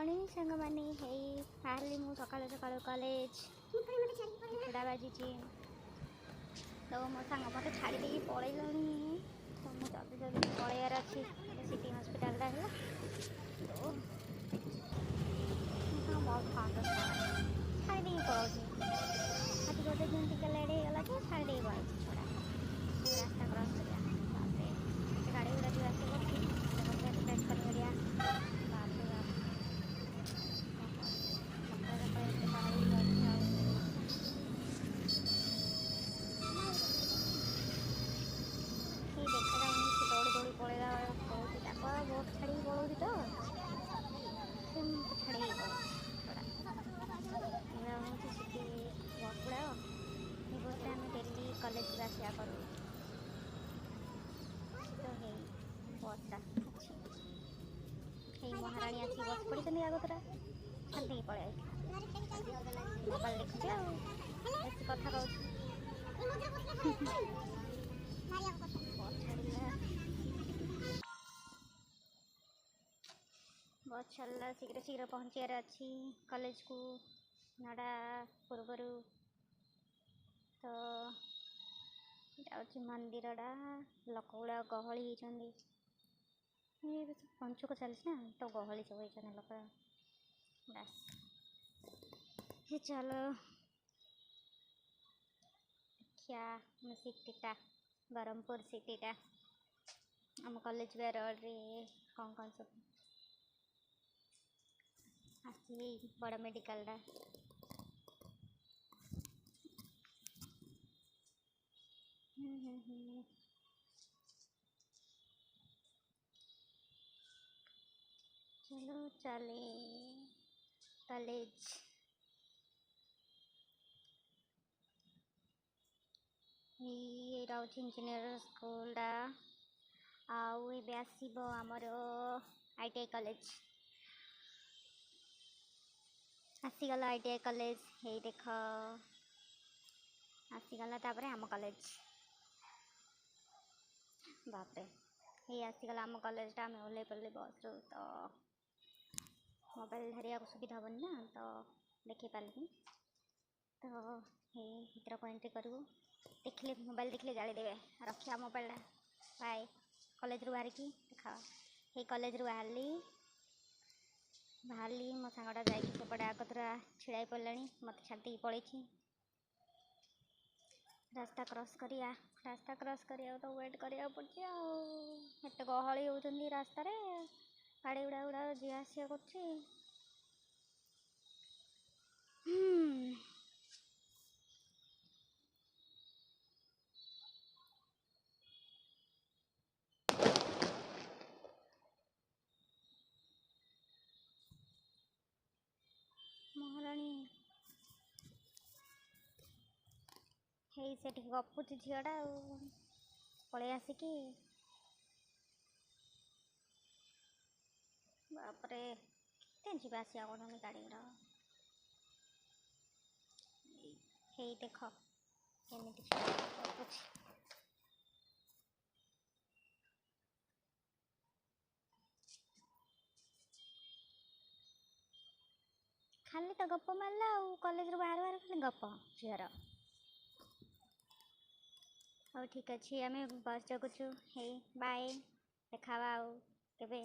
Morning सांग मैंने हे बाहर मु सकाल सकाल कॉलेज 6टा बाजी तो मो सांग मत छाड़ी दे पलैलानी तो मुझे जल्दी जल्दी पलैयार अच्छी सिटी हॉस्पिटल है तो बहुत फास्ट छाड़ी दे पलाऊँ आज गोटे दिन टे लेट हो गला छाड़ी दे पड़े छड़ा रास्ता क्रॉस कर गाड़ी गुड़ा जो आस प्रेस कर पड़ेगा बहुत छाड़ी पड़ोसी तो छाड़ी सिटी बस गुड़ा ये बस आम डेली कॉलेज आसा करूँ तो है बसटा अच्छी महाराणी आसी बस पड़ी आगतरा छाड़ी पड़े मोबाइल देखुचे बेस कथा बस छाड़ा शीघ्र शीघ्र पहुँचार अच्छी कॉलेज को 9टा पूर्वर तो यहाँ मंदिरटा लोक गुड़ा गहली होती पंचुक चलती ना तो गहली सब होती लोक बस ये चलो क्या सिटीटा ब्रह्मपुर सिटीटा आम कॉलेज वे रोड रे कौन सब आसी बड़ मेडिकलटा चलो चले कॉलेज ये राउत इंजीनियर स्कूलटा आउ ए आसब आमर ITI कॉलेज आसीगला ITI कॉलेज हे देख आसीगला तापर आम कॉलेज बापरे हे आसीगला आम कॉलेजटा आम ओल्लै पड़े बस रू तो मोबाइल धरिया सुविधा हेनी ना तो देखी पारे तो हे भर को एंट्री करूँ देखले मोबाइल देखले जाली देवे रखा मोबाइलटा बाय कॉलेज रू बाहर की देखा हे कॉलेज रू बाहरली मो सांगटा जापटे आगतरा छिड़ा पड़ा मत छाड़ी पड़े रास्ता क्रॉस करिया तो वेट करिया पड़े आत गहली होती रास्तार गाड़ी गुड़ा गुड़ा जी आसिया कर महाराणी हे से गपुची झीटा पलि आसिकी बापरे के जी आसिया कर गाड़ी गुड़ा हे देख केमी गपुची खाली तो गप मारला कॉलेज रू बाहर बाहर खाली गप झीर हाँ ठीक अच्छे आम बस जगुचु हे बाय देखा केबे।